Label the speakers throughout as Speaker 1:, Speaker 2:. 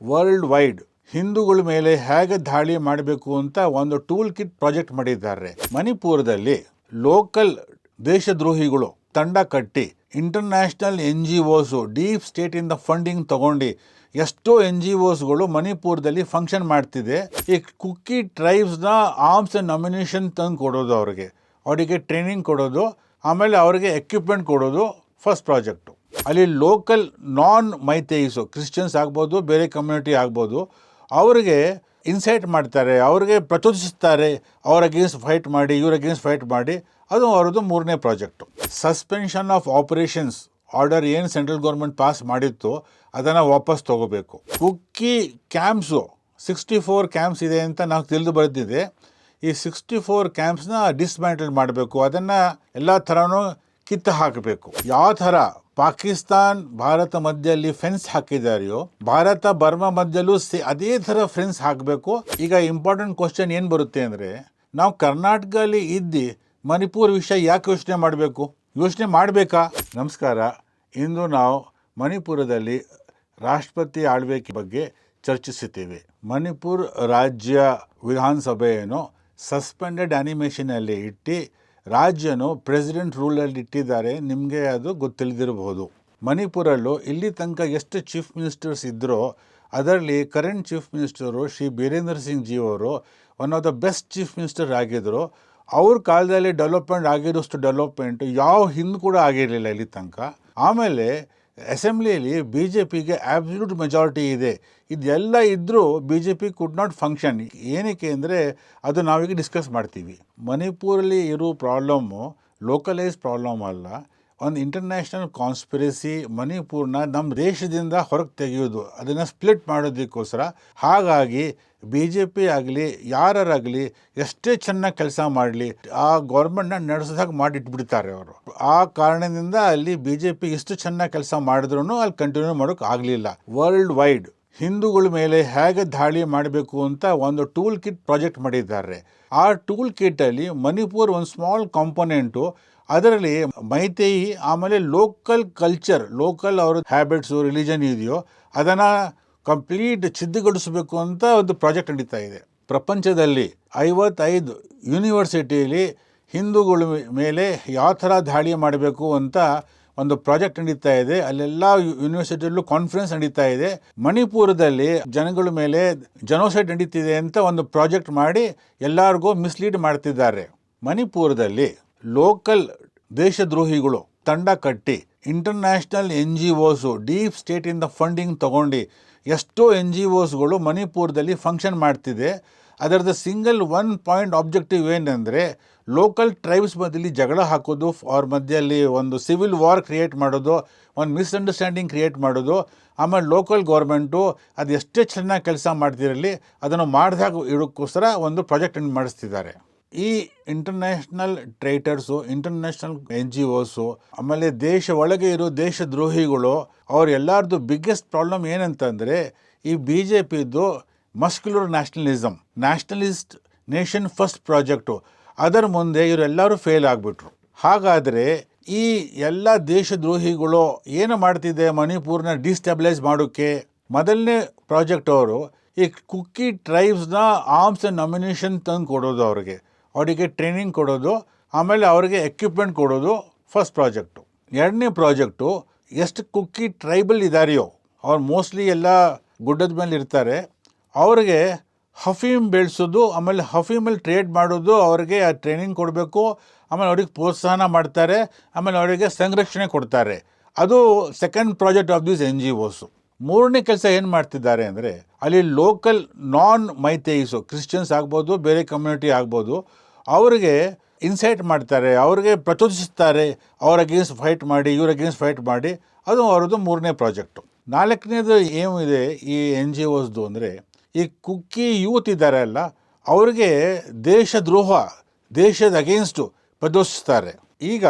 Speaker 1: World wide ಹಿಂದೂಗಳ ಮೇಲೆ ಹೇಗೆ ದಾಳಿ ಮಾಡಬೇಕು ಅಂತ ಒಂದು ಟೂಲ್ ಕಿಟ್ ಪ್ರಾಜೆಕ್ಟ್ ಮಾಡಿದ್ದಾರೆ. ಮಣಿಪುರದಲ್ಲಿ ಲೋಕಲ್ ದೇಶದ್ರೋಹಿಗಳು ತಂಡ ಕಟ್ಟಿ ಇಂಟರ್ನ್ಯಾಷನಲ್ NGOs ಡೀಪ್ ಸ್ಟೇಟಿಂದ ಫಂಡಿಂಗ್ ತಗೊಂಡು ಎಷ್ಟೋ NGOsಗಳು ಮಣಿಪುರದಲ್ಲಿ ಫಂಕ್ಷನ್ ಮಾಡ್ತಿದೆ. ಈ ಕುಕ್ಕಿ ಟ್ರೈಬ್ಸ್ನ ಆರ್ಮ್ಸ್ ಅಂಡ್ ಅಮ್ಯುನಿಷನ್ ತಂದು ಕೊಡೋದು, ಅವರಿಗೆ ಟ್ರೈನಿಂಗ್ ಕೊಡೋದು, ಆಮೇಲೆ ಅವರಿಗೆ ಎಕ್ವಿಪ್ಮೆಂಟ್ ಕೊಡೋದು ಫಸ್ಟ್ ಪ್ರಾಜೆಕ್ಟು. ಅಲ್ಲಿ ಲೋಕಲ್ ನಾನ್ ಮೈತೇಯಿಸು ಕ್ರಿಶ್ಚಿಯನ್ಸ್ ಆಗ್ಬೋದು, ಬೇರೆ ಕಮ್ಯುನಿಟಿ ಆಗ್ಬೋದು, ಅವ್ರಿಗೆ ಇನ್ಸೈಟ್ ಮಾಡ್ತಾರೆ, ಅವ್ರಿಗೆ ಪ್ರಚೋದಿಸ್ತಾರೆ, ಅವ್ರ ಅಗೇನ್ಸ್ಟ್ ಫೈಟ್ ಮಾಡಿ, ಇವ್ರ ಅಗೇನ್ಸ್ಟ್ ಫೈಟ್ ಮಾಡಿ. ಅದು ಅವ್ರದ್ದು ಮೂರನೇ project. Suspension of operations order ಏನು ಸೆಂಟ್ರಲ್ ಗೌರ್ಮೆಂಟ್ ಪಾಸ್ ಮಾಡಿತ್ತು ಅದನ್ನು ವಾಪಸ್ ತಗೋಬೇಕು. ಕುಕ್ಕಿ ಕ್ಯಾಂಪ್ಸು 64 ಕ್ಯಾಂಪ್ಸ್ ಇದೆ ಅಂತ ನಾವು ತಿಳಿದು ಬರೆದಿದೆ. ಈ 64 ಕ್ಯಾಂಪ್ಸ್ನ ಡಿಸ್ಮ್ಯಾಂಟಲ್ ಮಾಡಬೇಕು, ಅದನ್ನು ಎಲ್ಲ ಥರನೂ ಕಿತ್ತು ಹಾಕಬೇಕು. ಯಾವ ಥರ ಪಾಕಿಸ್ತಾನ್ ಭಾರತ ಮಧ್ಯದಲ್ಲಿ ಫೆನ್ಸ್ ಹಾಕಿದಾರೆಯೋ, ಭಾರತ ಬರ್ಮಾ ಮಧ್ಯಲ್ಲೂ ಅದೇ ಥರ ಫೆನ್ಸ್ ಹಾಕಬೇಕು. ಈಗ ಇಂಪಾರ್ಟೆಂಟ್ ಕ್ವಶನ್ ಏನು ಬರುತ್ತೆ ಅಂದರೆ, ನಾವು ಕರ್ನಾಟಕದಲ್ಲಿ ಇದ್ದು ಮಣಿಪುರ ವಿಷಯ ಯಾಕೆ ಯೋಚನೆ ಮಾಡಬೇಕು? ಯೋಚನೆ ಮಾಡಬೇಕಾ? ನಮಸ್ಕಾರ. ಇಂದು ನಾವು ಮಣಿಪುರದಲ್ಲಿ ರಾಷ್ಟ್ರಪತಿ ಆಳ್ವಿಕೆ ಬಗ್ಗೆ ಚರ್ಚಿಸುತ್ತೇವೆ. ಮಣಿಪುರ ರಾಜ್ಯ ವಿಧಾನಸಭೆಯನ್ನು ಸಸ್ಪೆಂಡೆಡ್ ಅನಿಮೇಷನಲ್ಲಿ ಇಟ್ಟು ರಾಜ್ಯನು ಪ್ರೆಸಿಡೆಂಟ್ ರೂಲಲ್ಲಿ ಇಟ್ಟಿದ್ದಾರೆ. ನಿಮಗೆ ಅದು ತಿಳಿದಿರಬಹುದು. ಮಣಿಪುರಲ್ಲೂ ಇಲ್ಲಿ ತನಕ ಎಷ್ಟು ಚೀಫ್ ಮಿನಿಸ್ಟರ್ಸ್ ಇದ್ದರೋ ಅದರಲ್ಲಿ current chief minister Shri Birendra Singh ji ಅವರು one of the best chief minister ಆಗಿದ್ದರು. ಅವ್ರ ಕಾಲದಲ್ಲಿ ಡೆವಲಪ್ಮೆಂಟ್ ಆಗಿರೋಷ್ಟು ಡೆವಲಪ್ಮೆಂಟ್ ಯಾವ ಹಿಂದೆ ಕೂಡ ಆಗಿರಲಿಲ್ಲ ಇಲ್ಲಿ ತನಕ. ಆಮೇಲೆ ಅಸೆಂಬ್ಲಿಯಲ್ಲಿ BJPಗೆ ಆಬ್ಸಲ್ಯೂಟ್ ಮೆಜಾರಿಟಿ ಇದೆ. ಇದೆಲ್ಲ ಇದ್ದರೂ BJP ಕುಡ್ ನಾಟ್ ಫಂಕ್ಷನ್. ಏನಕ್ಕೆ ಅಂದರೆ ಅದು ನಾವೀಗ ಡಿಸ್ಕಸ್ ಮಾಡ್ತೀವಿ. ಮಣಿಪುರಲ್ಲಿ ಇರೋ ಪ್ರಾಬ್ಲಮ್ಮು ಲೋಕಲೈಸ್ ಪ್ರಾಬ್ಲಮ್ ಅಲ್ಲ, ಒಂದು ಇಂಟರ್ನ್ಯಾಷನಲ್ ಕಾನ್ಸ್ಪಿರಸಿ. ಮಣಿಪುರನ ನಮ್ಮ ದೇಶದಿಂದ ಹೊರಗೆ ತೆಗೆಯೋದು, ಅದನ್ನು ಸ್ಪ್ಲಿಟ್ ಮಾಡೋದಕ್ಕೋಸ್ಕರ. ಹಾಗಾಗಿ BJP ಆಗಲಿ ಯಾರಾಗಲಿ ಎಷ್ಟೇ ಚೆನ್ನಾಗಿ ಕೆಲಸ ಮಾಡಲಿ ಆ ಗೌರ್ಮೆಂಟ್ನ ನಡೆಸೋದಾಗ ಮಾಡಿಟ್ಬಿಡ್ತಾರೆ ಅವರು. ಆ ಕಾರಣದಿಂದ ಅಲ್ಲಿ BJP ಎಷ್ಟು ಚೆನ್ನಾಗಿ ಕೆಲಸ ಮಾಡಿದ್ರು ಅಲ್ಲಿ ಕಂಟಿನ್ಯೂ ಮಾಡೋಕೆ ಆಗಲಿಲ್ಲ. ವರ್ಲ್ಡ್ ವೈಡ್ ಹಿಂದೂಗಳ ಮೇಲೆ ಹೇಗೆ ದಾಳಿ ಮಾಡಬೇಕು ಅಂತ ಒಂದು ಟೂಲ್ ಕಿಟ್ ಪ್ರಾಜೆಕ್ಟ್ ಮಾಡಿದ್ದಾರೆ. ಆ ಟೂಲ್ ಕಿಟ್ಟಲ್ಲಿ ಮಣಿಪುರ ಒಂದು ಸ್ಮಾಲ್ ಕಾಂಪೊನೆಂಟು. ಅದರಲ್ಲಿ ಮೈತೇಯಿ ಆಮೇಲೆ ಲೋಕಲ್ ಕಲ್ಚರ್, ಲೋಕಲ್ ಅವ್ರ ಹ್ಯಾಬಿಟ್ಸು, ರಿಲಿಜನ್ ಇದೆಯೋ ಅದನ್ನು ಕಂಪ್ಲೀಟ್ ಸಿದ್ಧಗೊಳಿಸಬೇಕು ಅಂತ ಒಂದು ಪ್ರಾಜೆಕ್ಟ್ ನಡೀತಾ ಇದೆ. ಪ್ರಪಂಚದಲ್ಲಿ 55 ಯೂನಿವರ್ಸಿಟಿಯಲ್ಲಿ ಹಿಂದೂಗಳ ಮೇಲೆ ಯಾವ ಥರ ದಾಳಿ ಮಾಡಬೇಕು ಅಂತ ಒಂದು ಪ್ರಾಜೆಕ್ಟ್ ನಡೀತಾ ಇದೆ. ಅಲ್ಲೆಲ್ಲ ಯೂನಿವರ್ಸಿಟಿಯಲ್ಲೂ ಕಾನ್ಫರೆನ್ಸ್ ನಡೀತಾ ಇದೆ. ಮಣಿಪುರದಲ್ಲಿ ಜನಗಳ ಮೇಲೆ ಜನೋಸೈಡ್ ನಡೀತಿದೆ ಅಂತ ಒಂದು ಪ್ರಾಜೆಕ್ಟ್ ಮಾಡಿ ಎಲ್ಲರಿಗೂ ಮಿಸ್ಲೀಡ್ ಮಾಡ್ತಿದ್ದಾರೆ. ಮಣಿಪುರದಲ್ಲಿ ಲೋಕಲ್ ದೇಶದ್ರೋಹಿಗಳು ತಂಡ ಕಟ್ಟಿ ಇಂಟರ್ನ್ಯಾಷನಲ್ NGOs ಡೀಪ್ ಸ್ಟೇಟಿಂದ ಫಂಡಿಂಗ್ ತಗೊಂಡು ಎಷ್ಟೋ NGOsಗಳು ಮಣಿಪುರದಲ್ಲಿ ಫಂಕ್ಷನ್ ಮಾಡ್ತಿದೆ. ಅದರದ್ದು ಸಿಂಗಲ್ ಒನ್ ಪಾಯಿಂಟ್ ಆಬ್ಜೆಕ್ಟಿವ್ ಏನಂದರೆ ಲೋಕಲ್ ಟ್ರೈಬ್ಸ್ ಮಧ್ಯದಲ್ಲಿ ಜಗಳ ಹಾಕೋದು, ಅವ್ರ ಮಧ್ಯದಲ್ಲಿ ಒಂದು ಸಿವಿಲ್ ವಾರ್ ಕ್ರಿಯೇಟ್ ಮಾಡೋದು, ಒಂದು ಮಿಸ್ಅಂಡರ್ಸ್ಟ್ಯಾಂಡಿಂಗ್ ಕ್ರಿಯೇಟ್ ಮಾಡೋದು. ಆಮೇಲೆ ಲೋಕಲ್ ಗೌರ್ಮೆಂಟು ಅದು ಎಷ್ಟೇ ಚೆನ್ನಾಗಿ ಕೆಲಸ ಮಾಡ್ತಿರಲಿ ಅದನ್ನು ಮಾಡಿದಾಗ ಇಡೋಕ್ಕೋಸ್ಕರ ಒಂದು ಪ್ರಾಜೆಕ್ಟ್ ಮಾಡಿಸ್ತಿದ್ದಾರೆ. ಈ ಇಂಟರ್ನ್ಯಾಷನಲ್ ಟ್ರೇಟರ್ಸು, ಇಂಟರ್ನ್ಯಾಷನಲ್ NGOs, ಆಮೇಲೆ ದೇಶ ಒಳಗೆ ಇರೋ ದೇಶದ್ರೋಹಿಗಳು, ಅವರೆಲ್ಲರದ್ದು ಬಿಗ್ಗೆಸ್ಟ್ ಪ್ರಾಬ್ಲಮ್ ಏನಂತಂದರೆ ಈ BJPದು muscular nationalist nation first project. ಅದರ ಮುಂದೆ ಇವರೆಲ್ಲರೂ ಫೇಲ್ ಆಗಿಬಿಟ್ರು. ಹಾಗಾದರೆ ಈ ಎಲ್ಲ ದೇಶದ್ರೋಹಿಗಳು ಏನು ಮಾಡ್ತಿದೆ ಮಣಿಪುರನ ಡಿಸ್ಟೆಬಿಲೈಸ್ ಮಾಡೋಕ್ಕೆ? ಮೊದಲನೇ ಪ್ರಾಜೆಕ್ಟ್ ಅವರು ಈ ಕುಕ್ಕಿ ಟ್ರೈಬ್ಸ್ನ ಆರ್ಮ್ಸ್ ಆ್ಯಂಡ್ ಅಮ್ಯುನಿಷನ್ ತಂದು ಕೊಡೋದು, ಅವರಿಗೆ ಟ್ರೈನಿಂಗ್ ಕೊಡೋದು, ಆಮೇಲೆ ಅವರಿಗೆ ಎಕ್ವಿಪ್ಮೆಂಟ್ ಕೊಡೋದು ಫಸ್ಟ್ ಪ್ರಾಜೆಕ್ಟು. ಎರಡನೇ ಪ್ರಾಜೆಕ್ಟು ಎಷ್ಟು ಕುಕ್ಕಿ ಟ್ರೈಬಲ್ ಇದ್ದಾರೆಯೋ ಅವ್ರು ಮೋಸ್ಟ್ಲಿ ಎಲ್ಲ ಗುಡ್ಡದ ಮೇಲೆ ಇರ್ತಾರೆ, ಅವ್ರಿಗೆ ಹಫೀಮ್ ಬೆಳೆಸೋದು, ಆಮೇಲೆ ಹಫೀಮಲ್ಲಿ ಟ್ರೇಡ್ ಮಾಡೋದು, ಅವರಿಗೆ ಆ ಟ್ರೈನಿಂಗ್ ಕೊಡಬೇಕು, ಆಮೇಲೆ ಅವ್ರಿಗೆ ಪ್ರೋತ್ಸಾಹನ ಮಾಡ್ತಾರೆ, ಆಮೇಲೆ ಅವರಿಗೆ ಸಂರಕ್ಷಣೆ ಕೊಡ್ತಾರೆ. ಅದು second project of these NGOs. ಮೂರನೇ ಕೆಲಸ ಏನು ಮಾಡ್ತಿದ್ದಾರೆ ಅಂದರೆ ಅಲ್ಲಿ ಲೋಕಲ್ ನಾನ್ ಮೈತೇಯಿಸು ಕ್ರಿಶ್ಚಿಯನ್ಸ್ ಆಗ್ಬೋದು, ಬೇರೆ ಕಮ್ಯುನಿಟಿ ಆಗ್ಬೋದು, ಅವ್ರಿಗೆ ಇನ್ಸೈಟ್ ಮಾಡ್ತಾರೆ, ಅವ್ರಿಗೆ ಪ್ರಚೋದಿಸ್ತಾರೆ, ಅವ್ರ ಅಗೇನ್ಸ್ಟ್ ಫೈಟ್ ಮಾಡಿ, ಇವ್ರ ಅಗೇನ್ಸ್ಟ್ ಫೈಟ್ ಮಾಡಿ. ಅದು ಅವ್ರದ್ದು ಮೂರನೇ ಪ್ರಾಜೆಕ್ಟು. ನಾಲ್ಕನೇದು ಏನಿದೆ ಈ NGOsದು ಅಂದರೆ ಈ ಕುಕ್ಕಿ ಯೂತ್ ಇದ್ದಾರೆ ಅಲ್ಲ, ಅವ್ರಿಗೆ ದೇಶದ್ರೋಹ, ದೇಶದ ಅಗೇನ್ಸ್ಟು ಪ್ರದರ್ಶಿಸ್ತಾರೆ. ಈಗ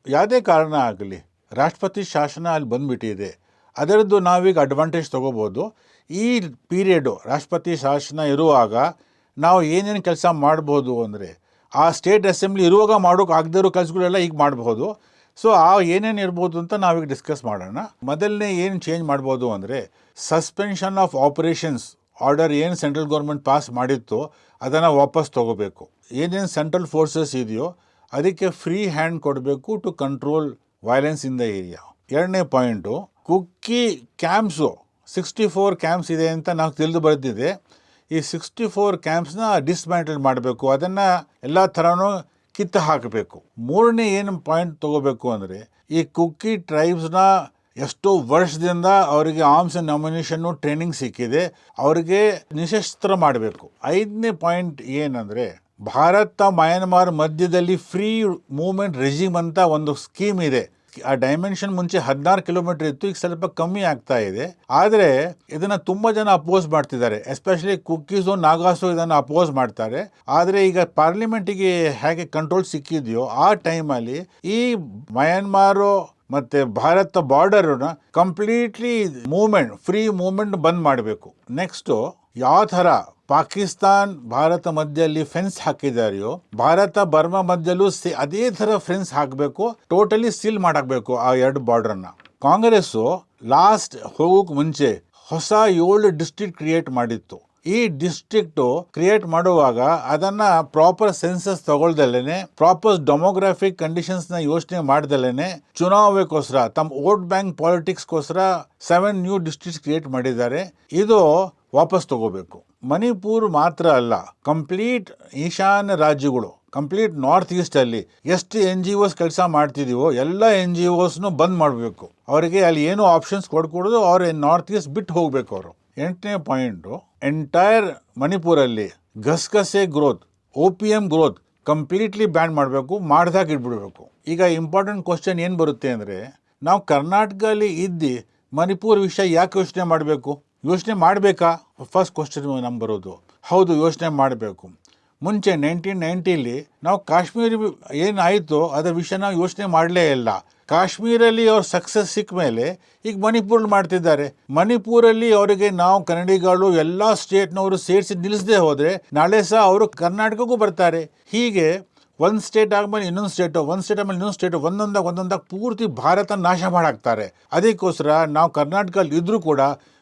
Speaker 1: ಯಾವುದೇ ಕಾರಣ ಆಗಲಿ ರಾಷ್ಟ್ರಪತಿ ಶಾಸನ ಅಲ್ಲಿ ಬಂದುಬಿಟ್ಟಿದೆ, ಅದರದ್ದು ನಾವೀಗ ಅಡ್ವಾಂಟೇಜ್ ತೊಗೋಬೋದು. ಈ ಪೀರಿಯಡು ರಾಷ್ಟ್ರಪತಿ ಶಾಸನ ಇರುವಾಗ ನಾವು ಏನೇನು ಕೆಲಸ ಮಾಡ್ಬೋದು ಅಂದರೆ ಆ ಸ್ಟೇಟ್ ಅಸೆಂಬ್ಲಿ ಇರುವಾಗ ಮಾಡೋಕೆ ಆಗದಿರೋ ಕೆಲಸಗಳೆಲ್ಲ ಈಗ ಮಾಡ್ಬೋದು. ಸೊ ಆ ಏನೇನು ಇರ್ಬೋದು ಅಂತ ನಾವೀಗ ಡಿಸ್ಕಸ್ ಮಾಡೋಣ. ಮೊದಲನೇ ಏನು ಚೇಂಜ್ ಮಾಡ್ಬೋದು ಅಂದರೆ ಸಸ್ಪೆನ್ಷನ್ ಆಫ್ ಆಪರೇಷನ್ಸ್ ಆರ್ಡರ್ ಏನು ಸೆಂಟ್ರಲ್ ಗೌರ್ಮೆಂಟ್ ಪಾಸ್ ಮಾಡಿತ್ತು ಅದನ್ನು ವಾಪಸ್ ತಗೋಬೇಕು. ಏನೇನು ಸೆಂಟ್ರಲ್ ಫೋರ್ಸಸ್ ಇದೆಯೋ ಅದಕ್ಕೆ ಫ್ರೀ ಹ್ಯಾಂಡ್ ಕೊಡಬೇಕು to control violence in the area. ಎರಡನೇ ಪಾಯಿಂಟು, ಕುಕ್ಕಿ ಕ್ಯಾಂಪ್ಸು 64 ಕ್ಯಾಂಪ್ಸ್ ಇದೆ ಅಂತ ನಾವು ತಿಳಿದು ಬರ್ತಿದೆ. ಈ 64 ಕ್ಯಾಂಪ್ಸ್ನ ಡಿಸ್ಮ್ಯಾಂಟಲ್ ಮಾಡಬೇಕು, ಅದನ್ನು ಎಲ್ಲ ಥರನೂ ಕಿತ್ತು ಹಾಕಬೇಕು. ಮೂರನೇ ಏನು ಪಾಯಿಂಟ್ ತಗೋಬೇಕು ಅಂದರೆ ಈ ಕುಕ್ಕಿ ಟ್ರೈಬ್ಸ್ನ ಎಷ್ಟೋ ವರ್ಷದಿಂದ ಅವರಿಗೆ ಆರ್ಮ್ಸ್ ಆ್ಯಂಡ್ ಅಮ್ಯುನಿಷನ್ನು ಟ್ರೈನಿಂಗ್ ಸಿಕ್ಕಿದೆ, ಅವರಿಗೆ ನಿಶಸ್ತ್ರ ಮಾಡಬೇಕು. ಐದನೇ ಪಾಯಿಂಟ್ ಏನಂದರೆ ಭಾರತ ಮಯನ್ಮಾರ್ ಮಧ್ಯದಲ್ಲಿ ಫ್ರೀ ಮೂವ್ಮೆಂಟ್ ರೆಜಿಮ್ ಅಂತ ಒಂದು ಸ್ಕೀಮ್ ಇದೆ. ಆ ಡೈಮೆನ್ಷನ್ ಮುಂಚೆ 16 ಕಿಲೋಮೀಟರ್ ಇತ್ತು, ಈಗ ಸ್ವಲ್ಪ ಕಮ್ಮಿ ಆಗ್ತಾ ಇದೆ. ಆದರೆ ಇದನ್ನು ತುಂಬ ಜನ ಅಪೋಸ್ ಮಾಡ್ತಿದ್ದಾರೆ, ಎಸ್ಪೆಷಲಿ ಕುಕ್ಕೀಸು ನಾಗಾಸು ಇದನ್ನು ಅಪೋಸ್ ಮಾಡ್ತಾರೆ. ಆದರೆ ಈಗ ಪಾರ್ಲಿಮೆಂಟಿಗೆ ಹೇಗೆ ಕಂಟ್ರೋಲ್ ಸಿಕ್ಕಿದೆಯೋ ಆ ಟೈಮಲ್ಲಿ ಈ ಮಯನ್ಮಾರು ಮತ್ತು ಭಾರತ ಬಾರ್ಡರನ್ನ ಕಂಪ್ಲೀಟ್ಲಿ ಫ್ರೀ ಮೂವ್ಮೆಂಟ್ ಬಂದ್ ಮಾಡಬೇಕು. ನೆಕ್ಸ್ಟು ಯಾವ ಥರ ಪಾಕಿಸ್ತಾನ್ ಭಾರತ ಮಧ್ಯದಲ್ಲಿ ಫೆನ್ಸ್ ಹಾಕಿದಾರೆಯೋ ಭಾರತ ಬರ್ಮಾ ಮಧ್ಯಲ್ಲೂ ಅದೇ ಥರ ಫೆನ್ಸ್ ಹಾಕಬೇಕು, ಟೋಟಲಿ ಸೀಲ್ ಮಾಡಾಕಬೇಕು ಆ ಎರಡು ಬಾರ್ಡರ್ನ. ಕಾಂಗ್ರೆಸ್ಸು ಲಾಸ್ಟ್ ಹೋಗೋಕೆ ಮುಂಚೆ ಹೊಸ 7 ಡಿಸ್ಟ್ರಿಕ್ಟ್ ಕ್ರಿಯೇಟ್ ಮಾಡಿತ್ತು. ಈ ಡಿಸ್ಟ್ರಿಕ್ಟು ಕ್ರಿಯೇಟ್ ಮಾಡುವಾಗ ಅದನ್ನ ಪ್ರಾಪರ್ ಸೆನ್ಸಸ್ ತಗೊಳ್ದಲ್ಲೇ, ಪ್ರಾಪರ್ ಡೆಮೋಗ್ರಾಫಿಕ್ ಕಂಡೀಷನ್ಸ್ನ ಯೋಚನೆ ಮಾಡ್ದಲ್ಲೇ ಚುನಾವಣೆಗೋಸ್ಕರ ತಮ್ಮ ವೋಟ್ ಬ್ಯಾಂಕ್ ಪಾಲಿಟಿಕ್ಸ್ಗೋಸ್ಕರ 7 ನ್ಯೂ ಡಿಸ್ಟ್ರಿಕ್ಟ್ಸ್ ಕ್ರಿಯೇಟ್ ಮಾಡಿದ್ದಾರೆ. ಇದು ವಾಪಸ್ ತಗೋಬೇಕು. ಮಣಿಪುರ್ ಮಾತ್ರ ಅಲ್ಲ, ಕಂಪ್ಲೀಟ್ ಈಶಾನ್ಯ ರಾಜ್ಯಗಳು, ಕಂಪ್ಲೀಟ್ ನಾರ್ತ್ ಈಸ್ಟಲ್ಲಿ ಎಷ್ಟು NGOs ಕೆಲಸ ಮಾಡ್ತಿದೀವೋ ಎಲ್ಲ NGOsನು ಬಂದ್ ಮಾಡಬೇಕು. ಅವರಿಗೆ ಅಲ್ಲಿ ಏನೋ ಆಪ್ಷನ್ಸ್ ಕೊಡ್ಕೊಡೋದು, ಅವ್ರು ನಾರ್ತ್ ಈಸ್ಟ್ ಬಿಟ್ಟು ಹೋಗ್ಬೇಕು ಅವರು. 8ನೇ ಪಾಯಿಂಟು, ಎಂಟೈರ್ ಮಣಿಪುರಲ್ಲಿ ಗಸಗಸೆ growth, OPM growth completely ban ಮಾಡಬೇಕು, ಮಾಡ್ದಾಗ ಇಟ್ಬಿಡ್ಬೇಕು. ಈಗ ಇಂಪಾರ್ಟೆಂಟ್ ಕ್ವಶನ್ ಏನು ಬರುತ್ತೆ ಅಂದರೆ, ನಾವು ಕರ್ನಾಟಕದಲ್ಲಿ ಇದ್ದು ಮಣಿಪುರ ವಿಷಯ ಯಾಕೆ ಯೋಚನೆ ಮಾಡಬೇಕು? ಯೋಚನೆ ಮಾಡಬೇಕಾ? ಫಸ್ಟ್ ಕ್ವಶನ್ ನಮ್ಗೆ ಬರೋದು. ಹೌದು, ಯೋಚನೆ ಮಾಡಬೇಕು. ಮುಂಚೆ 1990 ನಾವು ಕಾಶ್ಮೀರ ಏನಾಯಿತು ಅದರ ವಿಷಯ ನಾವು ಯೋಚನೆ ಮಾಡಲೇ ಇಲ್ಲ. ಕಾಶ್ಮೀರಲ್ಲಿ ಅವ್ರ ಸಕ್ಸಸ್ ಸಿಕ್ಕ ಮೇಲೆ ಈಗ ಮಣಿಪುರಲ್ಲಿ ಮಾಡ್ತಿದ್ದಾರೆ. ಮಣಿಪುರಲ್ಲಿ ಅವರಿಗೆ ನಾವು ಕನ್ನಡಿಗಳು ಎಲ್ಲ ಸ್ಟೇಟ್ನವರು ಸೇರಿಸಿ ನಿಲ್ಲಿಸದೆ ಹೋದರೆ ನಾಳೆ ಸಹ ಅವರು ಕರ್ನಾಟಕಕ್ಕೂ ಬರ್ತಾರೆ. ಹೀಗೆ ಒಂದು ಸ್ಟೇಟ್ ಆದಮೇಲೆ ಇನ್ನೊಂದು ಸ್ಟೇಟು, ಒಂದು ಸ್ಟೇಟ್ ಆದಮೇಲೆ ಇನ್ನೊಂದು ಸ್ಟೇಟು, ಒಂದೊಂದಾಗ ಪೂರ್ತಿ ಭಾರತ ನಾಶ ಮಾಡಾಕ್ತಾರೆ. ಅದಕ್ಕೋಸ್ಕರ ನಾವು ಕರ್ನಾಟಕದಲ್ಲಿ ಇದ್ದರೂ ಕೂಡ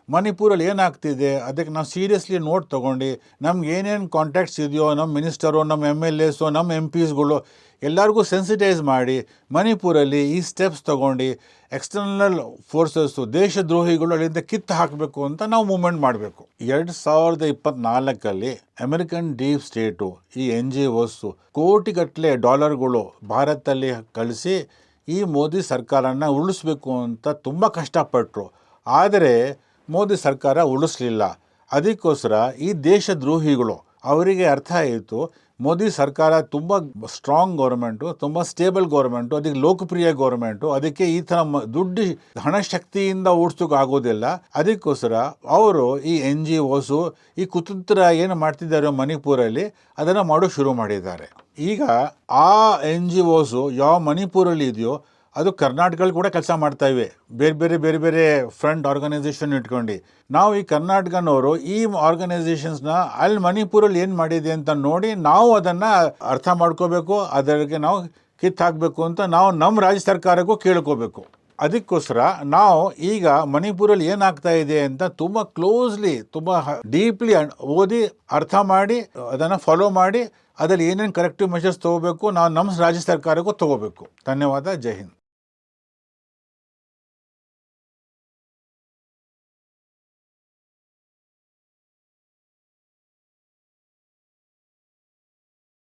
Speaker 1: ಮಣಿಪುರಲ್ಲಿ ಏನಾಗ್ತಿದೆ ಅದಕ್ಕೆ ನಾವು ಸೀರಿಯಸ್ಲಿ ನೋಟ್ ತೊಗೊಂಡು ನಮ್ಗೆ ಏನೇನು ಕಾಂಟ್ಯಾಕ್ಟ್ಸ್ ಇದೆಯೋ ನಮ್ಮ ಮಿನಿಸ್ಟರು, ನಮ್ಮ MLAಸು, ನಮ್ಮ MPsಗಳು ಎಲ್ಲರಿಗೂ ಸೆನ್ಸಿಟೈಸ್ ಮಾಡಿ ಮಣಿಪುರಲ್ಲಿ ಈ ಸ್ಟೆಪ್ಸ್ ತೊಗೊಂಡು ಎಕ್ಸ್ಟರ್ನಲ್ ಫೋರ್ಸಸ್ಸು, ದೇಶದ್ರೋಹಿಗಳು ಅಲ್ಲಿಂದ ಕಿತ್ತು ಹಾಕಬೇಕು ಅಂತ ನಾವು ಮೂವ್ಮೆಂಟ್ ಮಾಡಬೇಕು. 2024 ಅಮೆರಿಕನ್ ಡೀಪ್ ಸ್ಟೇಟು, ಈ NGOsು ಕೋಟಿಗಟ್ಟಲೆ ಡಾಲರ್ಗಳು ಭಾರತದಲ್ಲಿ ಕಳಿಸಿ ಈ ಮೋದಿ ಸರ್ಕಾರನ ಉಳಿಸ್ಬೇಕು ಅಂತ ತುಂಬ ಕಷ್ಟಪಟ್ಟರು. ಆದರೆ ಮೋದಿ ಸರ್ಕಾರ ಉಳಿಸ್ಲಿಲ್ಲ. ಅದಕ್ಕೋಸ್ಕರ ಈ ದೇಶದ್ರೋಹಿಗಳು ಅವರಿಗೆ ಅರ್ಥ ಆಯಿತು ಮೋದಿ ಸರ್ಕಾರ ತುಂಬ ಸ್ಟ್ರಾಂಗ್ ಗೌರ್ಮೆಂಟು, ತುಂಬ ಸ್ಟೇಬಲ್ ಗೌರ್ಮೆಂಟು, ಅದಕ್ಕೆ ಲೋಕಪ್ರಿಯ ಗೌರ್ಮೆಂಟು, ಅದಕ್ಕೆ ಈ ಥರ ದುಡ್ಡು ಹಣಶಕ್ತಿಯಿಂದ ಓಡಿಸೋಕೆ ಆಗೋದಿಲ್ಲ. ಅದಕ್ಕೋಸ್ಕರ ಅವರು ಈ NGOಸು ಈ ಕುತಂತ್ರ ಏನು ಮಾಡ್ತಿದ್ದಾರೆ ಮಣಿಪುರಲ್ಲಿ ಅದನ್ನು ಮಾಡೋಕೆ ಶುರು ಮಾಡಿದ್ದಾರೆ. ಈಗ ಆ NGOಸು ಯಾವ ಮಣಿಪುರಲ್ಲಿ ಇದೆಯೋ ಅದು ಕರ್ನಾಟಕದಲ್ಲಿ ಕೂಡ ಕೆಲಸ ಮಾಡ್ತಾ ಇವೆ, ಬೇರೆ ಬೇರೆ ಫ್ರಂಟ್ ಆರ್ಗನೈಸೇಷನ್ ಇಟ್ಕೊಂಡು. ನಾವು ಈ ಕರ್ನಾಟಕನವರು ಈ ಆರ್ಗನೈಸೇಷನ್ಸ್ನ ಅಲ್ಲಿ ಮಣಿಪುರಲ್ಲಿ ಏನು ಮಾಡಿದೆ ಅಂತ ನೋಡಿ ನಾವು ಅದನ್ನು ಅರ್ಥ ಮಾಡ್ಕೋಬೇಕು, ಅದಕ್ಕೆ ನಾವು ಕಿತ್ತಾಕಬೇಕು ಅಂತ ನಾವು ನಮ್ಮ ರಾಜ್ಯ ಸರ್ಕಾರಕ್ಕೂ ಕೇಳ್ಕೋಬೇಕು. ಅದಕ್ಕೋಸ್ಕರ ನಾವು ಈಗ ಮಣಿಪುರಲ್ಲಿ ಏನಾಗ್ತಾ ಇದೆ ಅಂತ ತುಂಬ ಕ್ಲೋಸ್ಲಿ, ತುಂಬ ಡೀಪ್ಲಿ ಓದಿ ಅರ್ಥ ಮಾಡಿ ಅದನ್ನು ಫಾಲೋ ಮಾಡಿ ಅದರಲ್ಲಿ ಏನೇನು ಕರೆಕ್ಟಿವ್ ಮೆಷರ್ಸ್ ತೊಗೋಬೇಕು ನಾವು ನಮ್ಮ ರಾಜ್ಯ ಸರ್ಕಾರಕ್ಕೂ ತೊಗೋಬೇಕು. ಧನ್ಯವಾದ. ಜೈ ಹಿಂದ್.